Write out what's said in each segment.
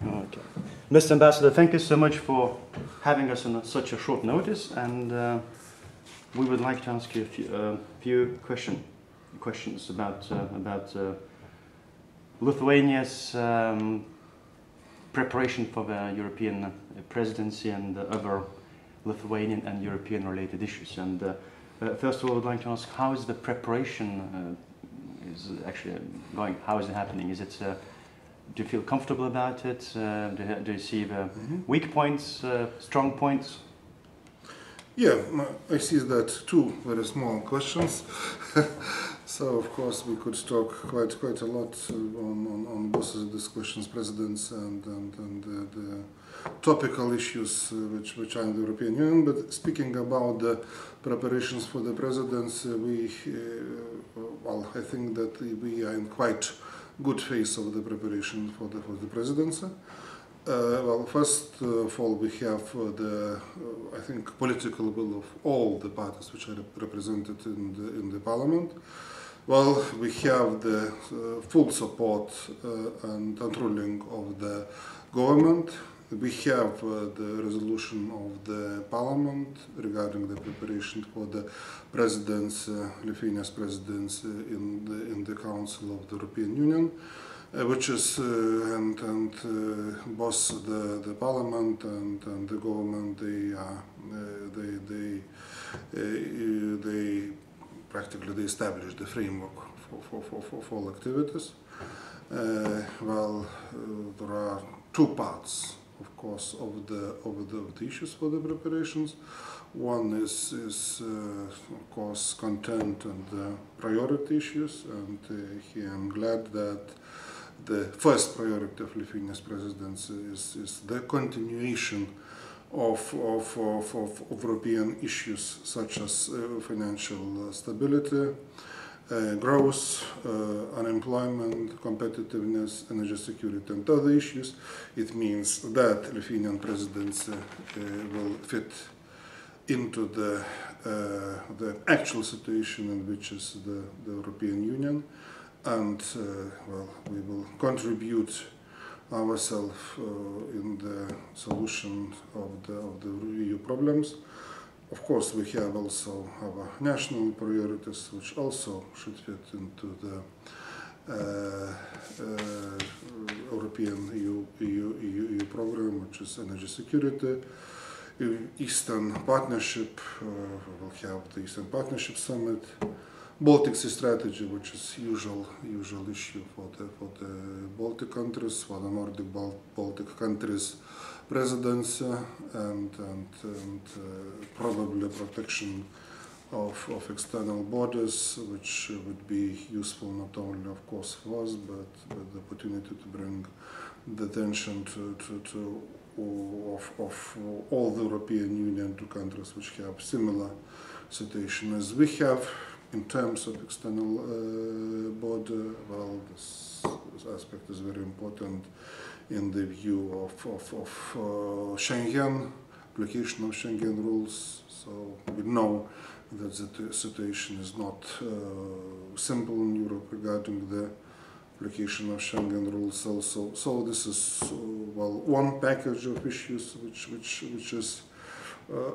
Okay. Mr. Ambassador, thank you so much for having us on such a short notice, and we would like to ask you a few questions about Lithuania's preparation for the European presidency and other Lithuanian and European related issues. And first of all, I would like to ask, how is the preparation is actually going? How is it happening? Is it do you feel comfortable about it? Do you see the weak points, strong points? Yeah, I see that two very small questions. So of course we could talk quite a lot on both of these questions, presidents and the topical issues which are in the European Union. But speaking about the preparations for the presidency, I think that we are in quite good phase of the preparation for the presidency. First of all, we have I think, political will of all the parties which are represented in the parliament. Well, we have the full support and ruling of the government. We have the resolution of the parliament regarding the preparation for the presidency, Lithuania's presidency in the Council of the European Union, which is both the parliament and the government, they practically established the framework for all activities. There are two parts, of course, of the issues for the preparations. One is of course, content and priority issues, and here I'm glad that the first priority of Lithuania's presidency is the continuation of European issues such as financial stability, growth, unemployment, competitiveness, energy security, and other issues. It means that Lithuanian presidency will fit into the actual situation in which is the European Union, and we will contribute ourselves in the solution of the EU problems. Of course, we have also our national priorities, which also should fit into the European EU program, which is energy security, Eastern Partnership. We will have the Eastern Partnership Summit, Baltic Sea Strategy, which is usual issue for the Baltic countries, for the Nordic Baltic countries presidency, and probably protection of external borders, which would be useful not only, of course, for us, but the opportunity to bring the attention of all the European Union to countries which have similar situation as we have in terms of external border. Well, this aspect is very important in the view of Schengen, application of Schengen rules. So we know that the situation is not simple in Europe regarding the application of Schengen rules also. So this is one package of issues which is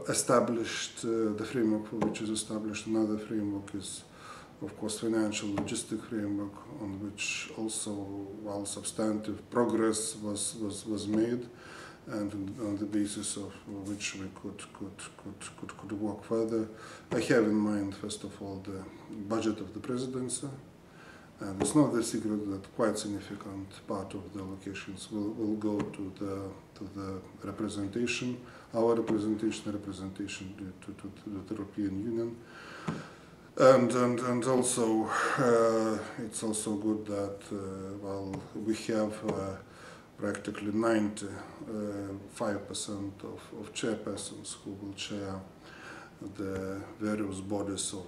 established, the framework for which is established. Another framework is, of course, financial logistic framework, on which also substantive progress was made, and on the basis of which we could work further. I have in mind, first of all, the budget of the presidency, and it's not a secret that quite significant part of the allocations will go to the representation, our representation to the European Union. And also, it's also good that we have practically 95% of chairpersons who will chair the various bodies of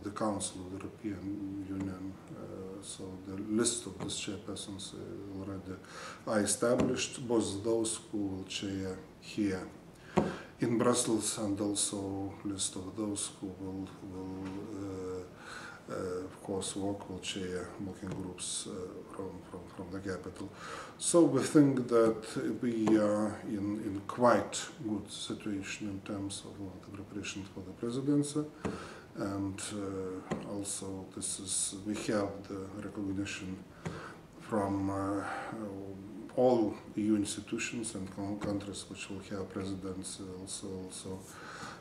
the Council of the European Union. So the list of these chairpersons already are established, both those who will chair here in Brussels, and also list of those who will of course, work will chair working groups from the capital. So we think that we are in quite good situation in terms of the preparation for the presidency, and also we have the recognition from all EU institutions and countries which will have presidency also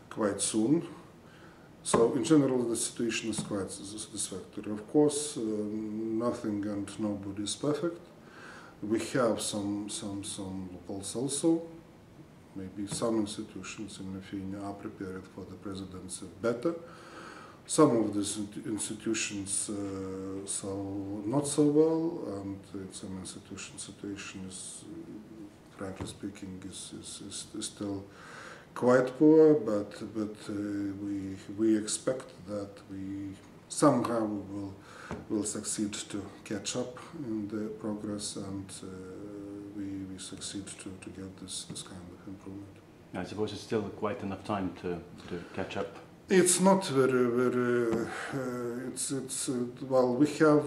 quite soon. So in general, the situation is quite satisfactory. Of course, nothing and nobody is perfect. We have some loopholes also. Maybe some institutions in Lithuania are prepared for the presidency better. Some of these institutions not so well, and in some institutions situation is, frankly speaking, is still quite poor. But we expect that we somehow will succeed to catch up in the progress, and we succeed to get this kind of improvement. I suppose it's still quite enough time to catch up. It's not very. Well, we have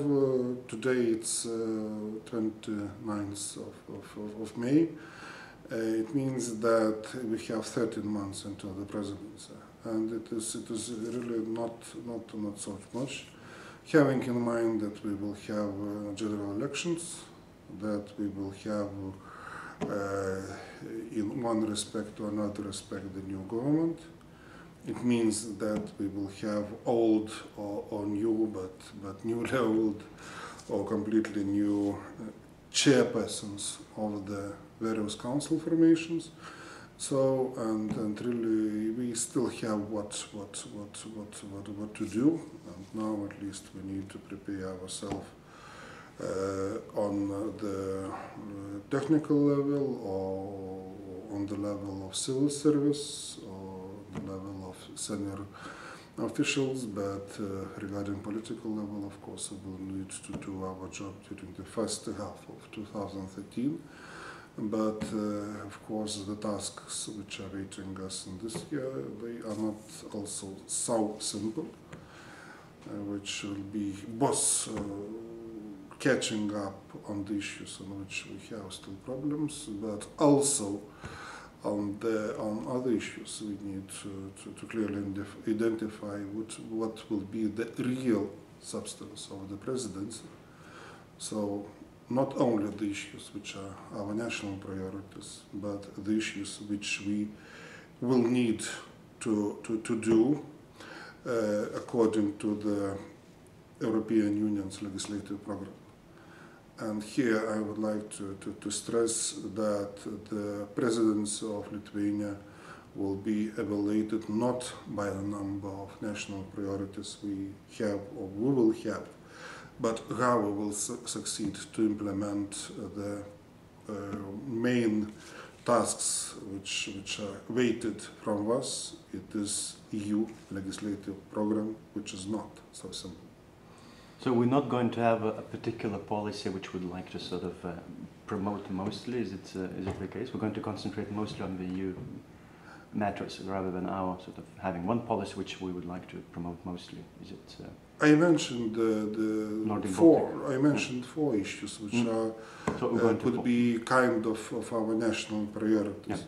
today. It's 29th of May. It means that we have 13 months until the presidency, and it is really not so much. Having in mind that we will have general elections, that we will have in one respect or another respect the new government. It means that we will have old or new, but newly old or completely new chairpersons of the various council formations. So and really we still have what to do. And now at least we need to prepare ourselves on the technical level, or on the level of civil service, or the level of senior officials, but regarding political level, of course, we will need to do our job during the first half of 2013. But of course, the tasks which are waiting us in this year, they are not also so simple, which will be both catching up on the issues on which we have still problems, but also on other issues we need to clearly identify what will be the real substance of the presidency. So not only the issues which are our national priorities, but the issues which we will need to do according to the European Union's legislative program. And here I would like to stress that the presidency of Lithuania will be evaluated not by the number of national priorities we have or we will have, but how we will succeed to implement the main tasks which are weighted from us. It is EU legislative program, which is not so simple. So we're not going to have a particular policy which we'd like to sort of promote mostly. Is it the case? We're going to concentrate mostly on the EU matters rather than our sort of having one policy which we would like to promote mostly. Is it? I mentioned four issues which could be kind of our national priorities. Yeah.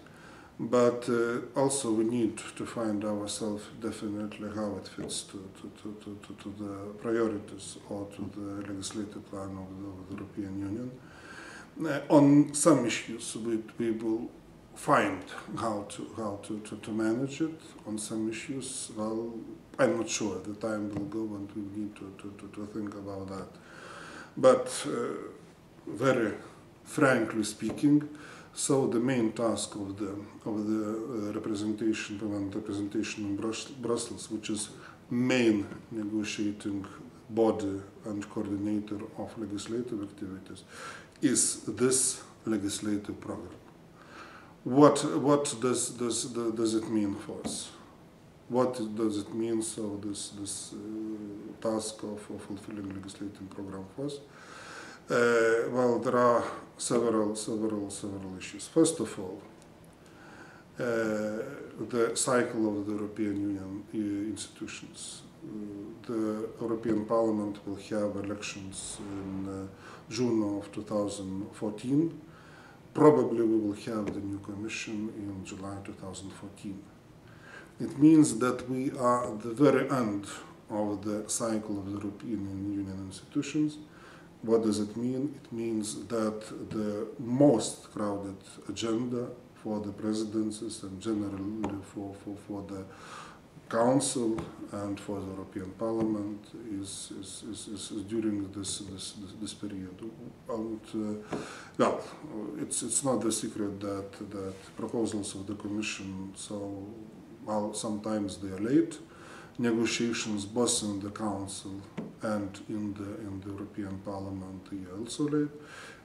But also we need to find ourselves definitely how it fits to the priorities or to the legislative plan of the European Union. On some issues we will find how to manage it. On some issues, well, I'm not sure. The time will go and we need to think about that. But very frankly speaking, so the main task of the permanent representation in Brussels, which is main negotiating body and coordinator of legislative activities, is this legislative program. What does it mean for us? What does it mean? So this task of fulfilling legislative program for us. Well, there are several issues. First of all, the cycle of the European Union institutions. the European Parliament will have elections in June of 2014. Probably we will have the new Commission in July 2014. It means that we are at the very end of the cycle of the European Union institutions. What does it mean? It means that the most crowded agenda for the presidencies and generally for the Council and for the European Parliament is during this period. And well, it's not the secret that proposals of the Commission, so well, sometimes they are late. Negotiations both in the Council and in the European Parliament are also late,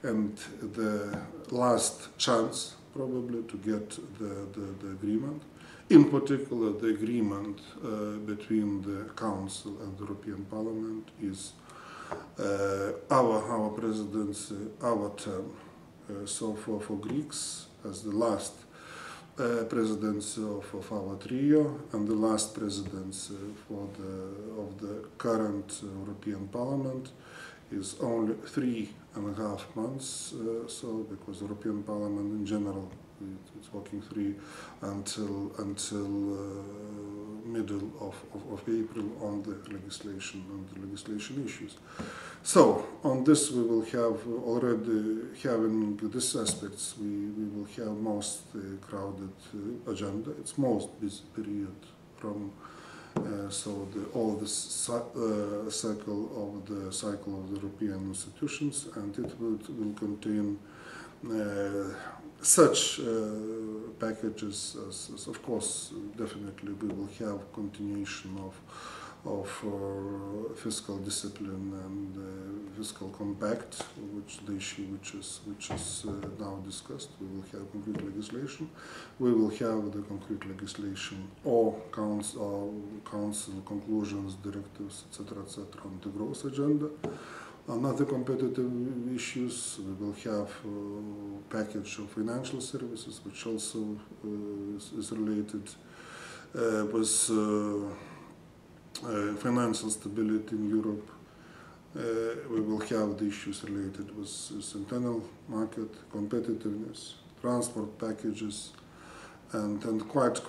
and the last chance probably to get the agreement. In particular, the agreement between the Council and the European Parliament is our presidency, our term. So for Greeks, as the last presidency of our trio and the last presidency of the current European Parliament is only 3.5 months. So because the European Parliament in general it's working until middle of April on the legislation issues. So on this we will have already having these aspects we will have most crowded agenda. It's most busy period from all this cycle of the European institutions, and it will contain such packages as of course definitely we will have continuation of fiscal discipline and fiscal compact, which the issue which is now discussed. We will have concrete legislation. We will have the concrete legislation or council conclusions, directives, etc., on the growth agenda. On other competitive issues, we will have a package of financial services, which also is related with financial stability in Europe. We will have the issues related with internal market, competitiveness, transport packages, and quite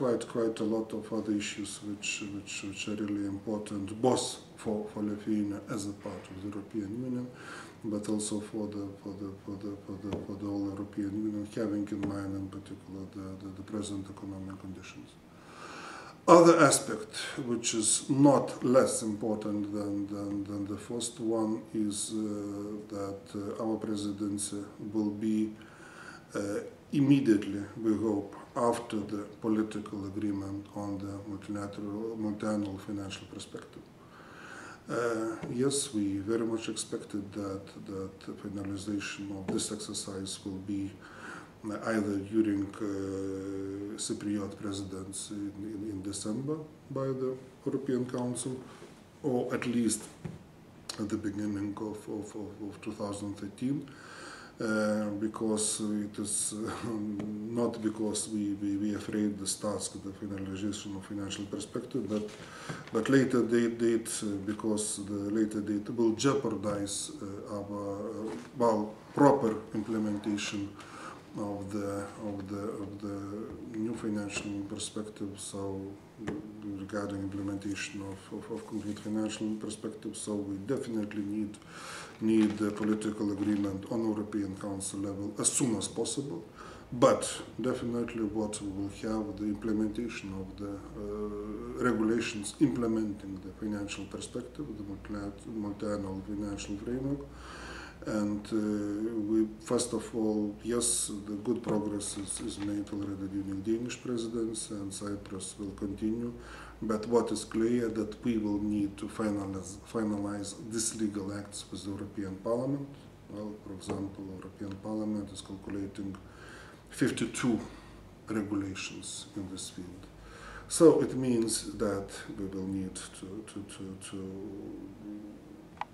a lot of other issues which are really important, both for Lithuania as a part of the European Union, but also for the whole European Union, having in mind in particular the present economic conditions. Other aspect, which is not less important than the first one, is that our presidency will be immediately, we hope, after the political agreement on the multi-annual financial perspective. Yes, we very much expected that the finalization of this exercise will be either during Cypriot presidency in December by the European Council, or at least at the beginning of 2013. Because it is not because we afraid this task, the finalization of financial perspective, but later date because the later date will jeopardize our proper implementation of the new financial perspective. So regarding implementation of concrete financial perspective, so we definitely need the political agreement on European Council level as soon as possible. But definitely what we will have the implementation of the regulations implementing the financial perspective, the multi-annual financial framework. And we, first of all, yes, the good progress is made already during Danish presidency, and Cyprus will continue. But what is clear that we will need to finalize these legal acts with the European Parliament. Well, for example, the European Parliament is calculating 52 regulations in this field. So it means that we will need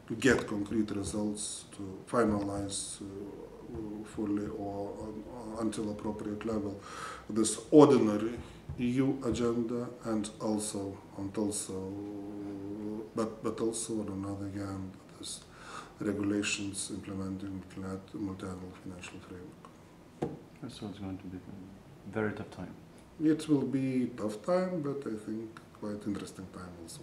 to get concrete results, to finalize fully or until appropriate level this ordinary EU agenda, and also but also on another hand, there's regulations implementing multi-annual financial framework. So it's going to be a very tough time. It will be tough time, but I think quite interesting time also.